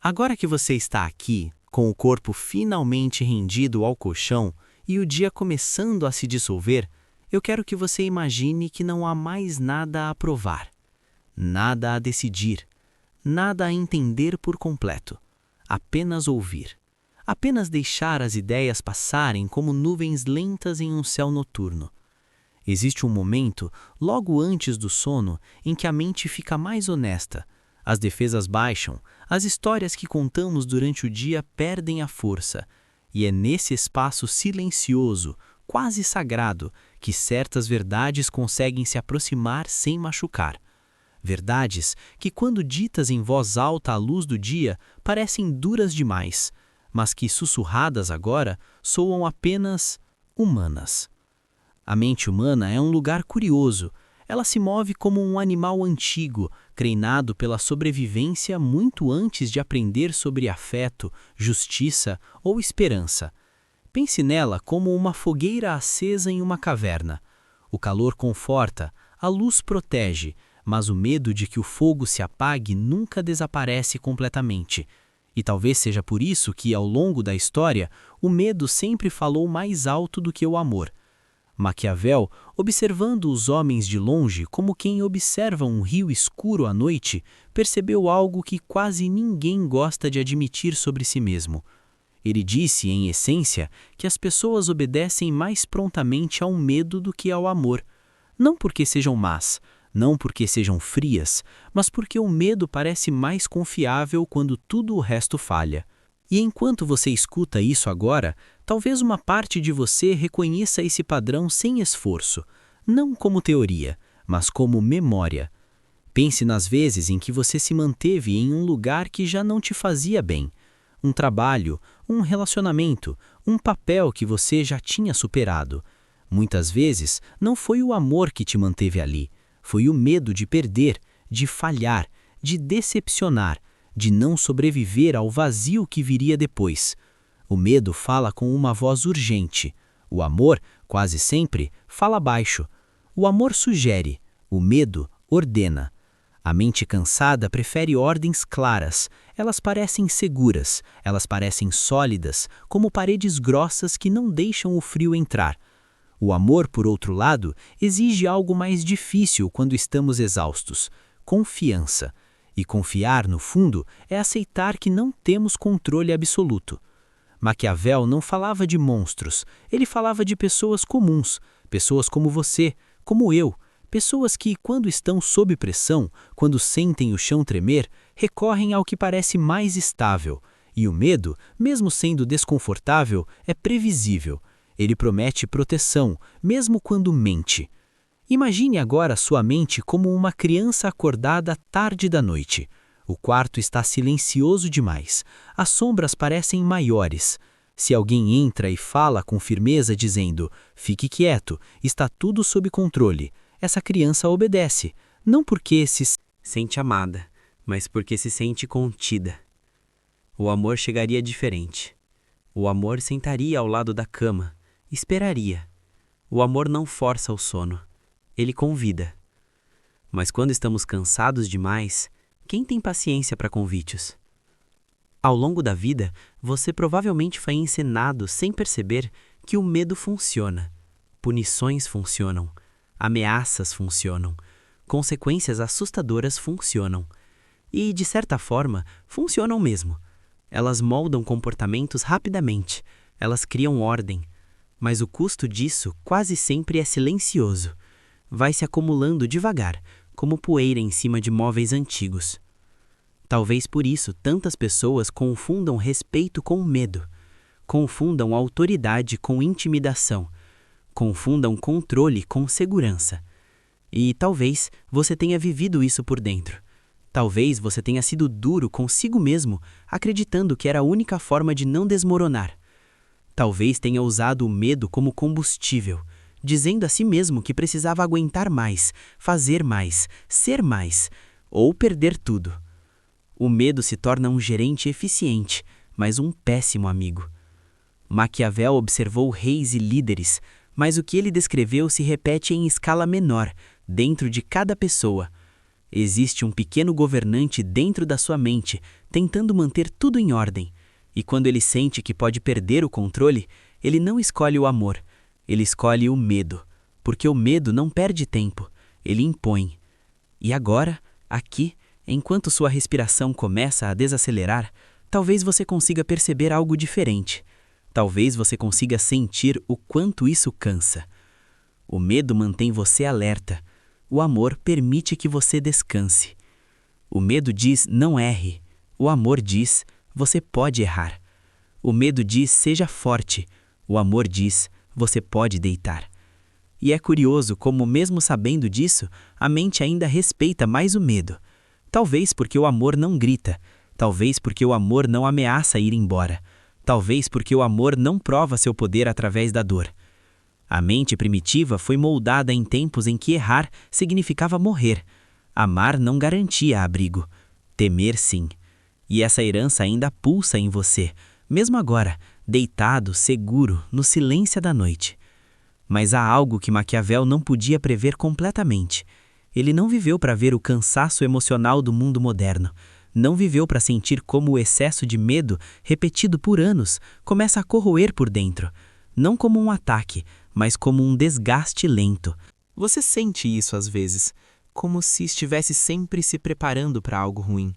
Agora que você está aqui, com o corpo finalmente rendido ao colchão e o dia começando a se dissolver, eu quero que você imagine que não há mais nada a provar, nada a decidir, nada a entender por completo, apenas ouvir. Apenas deixar as ideias passarem como nuvens lentas em um céu noturno. Existe um momento, logo antes do sono, em que a mente fica mais honesta. As defesas baixam, as histórias que contamos durante o dia perdem a força. E é nesse espaço silencioso, quase sagrado, que certas verdades conseguem se aproximar sem machucar. Verdades que, quando ditas em voz alta à luz do dia, parecem duras demais, mas que, sussurradas agora, soam apenas humanas. A mente humana é um lugar curioso. Ela se move como um animal antigo, treinado pela sobrevivência muito antes de aprender sobre afeto, justiça ou esperança. Pense nela como uma fogueira acesa em uma caverna. O calor conforta, a luz protege, mas o medo de que o fogo se apague nunca desaparece completamente. E talvez seja por isso que, ao longo da história, o medo sempre falou mais alto do que o amor. Maquiavel, observando os homens de longe como quem observa um rio escuro à noite, percebeu algo que quase ninguém gosta de admitir sobre si mesmo. Ele disse, em essência, que as pessoas obedecem mais prontamente ao medo do que ao amor. Não porque sejam más, não porque sejam frias, mas porque o medo parece mais confiável quando tudo o resto falha. E enquanto você escuta isso agora, talvez uma parte de você reconheça esse padrão sem esforço, não como teoria, mas como memória. Pense nas vezes em que você se manteve em um lugar que já não te fazia bem. Um trabalho, um relacionamento, um papel que você já tinha superado. Muitas vezes, não foi o amor que te manteve ali. Foi o medo de perder, de falhar, de decepcionar, de não sobreviver ao vazio que viria depois. O medo fala com uma voz urgente. O amor, quase sempre, fala baixo. O amor sugere, o medo ordena. A mente cansada prefere ordens claras. Elas parecem seguras, elas parecem sólidas, como paredes grossas que não deixam o frio entrar. O amor, por outro lado, exige algo mais difícil quando estamos exaustos: confiança. E confiar, no fundo, é aceitar que não temos controle absoluto. Maquiavel não falava de monstros, ele falava de pessoas comuns, pessoas como você, como eu, pessoas que, quando estão sob pressão, quando sentem o chão tremer, recorrem ao que parece mais estável. E o medo, mesmo sendo desconfortável, é previsível. Ele promete proteção, mesmo quando mente. Imagine agora sua mente como uma criança acordada tarde da noite. O quarto está silencioso demais. As sombras parecem maiores. Se alguém entra e fala com firmeza dizendo: "Fique quieto, está tudo sob controle", essa criança obedece, não porque se sente amada, mas porque se sente contida. O amor chegaria diferente. O amor sentaria ao lado da cama, esperaria. O amor não força o sono. Ele convida. Mas quando estamos cansados demais, quem tem paciência para convites? Ao longo da vida, você provavelmente foi ensinado sem perceber que o medo funciona. Punições funcionam. Ameaças funcionam. Consequências assustadoras funcionam. E, de certa forma, funcionam mesmo. Elas moldam comportamentos rapidamente. Elas criam ordem. Mas o custo disso quase sempre é silencioso. Vai se acumulando devagar, como poeira em cima de móveis antigos. Talvez por isso tantas pessoas confundam respeito com medo, confundam autoridade com intimidação, confundam controle com segurança. E talvez você tenha vivido isso por dentro. Talvez você tenha sido duro consigo mesmo, acreditando que era a única forma de não desmoronar. Talvez tenha usado o medo como combustível, dizendo a si mesmo que precisava aguentar mais, fazer mais, ser mais, ou perder tudo. O medo se torna um gerente eficiente, mas um péssimo amigo. Maquiavel observou reis e líderes, mas o que ele descreveu se repete em escala menor, dentro de cada pessoa. Existe um pequeno governante dentro da sua mente, tentando manter tudo em ordem. E quando ele sente que pode perder o controle, ele não escolhe o amor, ele escolhe o medo, porque o medo não perde tempo, ele impõe. E agora, aqui, enquanto sua respiração começa a desacelerar, talvez você consiga perceber algo diferente. Talvez você consiga sentir o quanto isso cansa. O medo mantém você alerta. O amor permite que você descanse. O medo diz não erre. O amor diz você pode errar. O medo diz seja forte. O amor diz você pode deitar. E é curioso como, mesmo sabendo disso, a mente ainda respeita mais o medo. Talvez porque o amor não grita. Talvez porque o amor não ameaça ir embora. Talvez porque o amor não prova seu poder através da dor. A mente primitiva foi moldada em tempos em que errar significava morrer. Amar não garantia abrigo. Temer, sim. E essa herança ainda pulsa em você, mesmo agora, deitado, seguro, no silêncio da noite. Mas há algo que Maquiavel não podia prever completamente. Ele não viveu para ver o cansaço emocional do mundo moderno. Não viveu para sentir como o excesso de medo, repetido por anos, começa a corroer por dentro. Não como um ataque, mas como um desgaste lento. Você sente isso às vezes, como se estivesse sempre se preparando para algo ruim.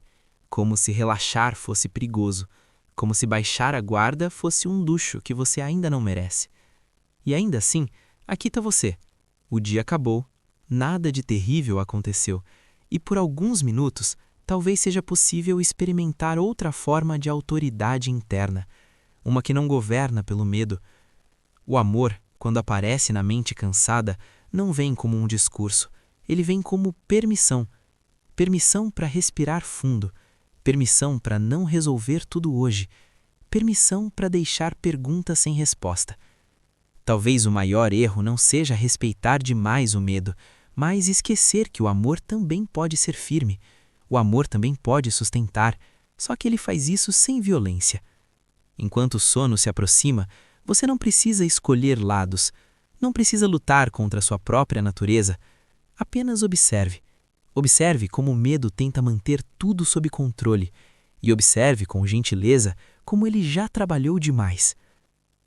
Como se relaxar fosse perigoso. Como se baixar a guarda fosse um luxo que você ainda não merece. E ainda assim, aqui está você. O dia acabou, nada de terrível aconteceu, e por alguns minutos, talvez seja possível experimentar outra forma de autoridade interna, uma que não governa pelo medo. O amor, quando aparece na mente cansada, não vem como um discurso, ele vem como permissão. Permissão para respirar fundo, permissão para não resolver tudo hoje, permissão para deixar perguntas sem resposta. Talvez o maior erro não seja respeitar demais o medo, mas esquecer que o amor também pode ser firme. O amor também pode sustentar, só que ele faz isso sem violência. Enquanto o sono se aproxima, você não precisa escolher lados, não precisa lutar contra sua própria natureza. Apenas observe. Observe como o medo tenta manter tudo sob controle e observe com gentileza como ele já trabalhou demais.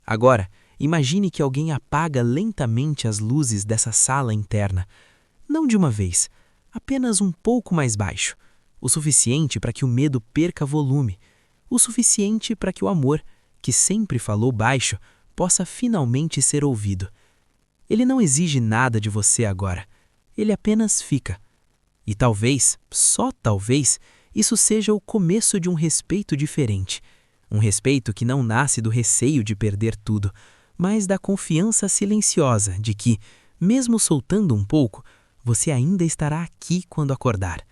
Agora, imagine que alguém apaga lentamente as luzes dessa sala interna. Não de uma vez, apenas um pouco mais baixo. O suficiente para que o medo perca volume. O suficiente para que o amor, que sempre falou baixo, possa finalmente ser ouvido. Ele não exige nada de você agora. Ele apenas fica. E talvez, só talvez, isso seja o começo de um respeito diferente. Um respeito que não nasce do receio de perder tudo, mas da confiança silenciosa de que, mesmo soltando um pouco, você ainda estará aqui quando acordar.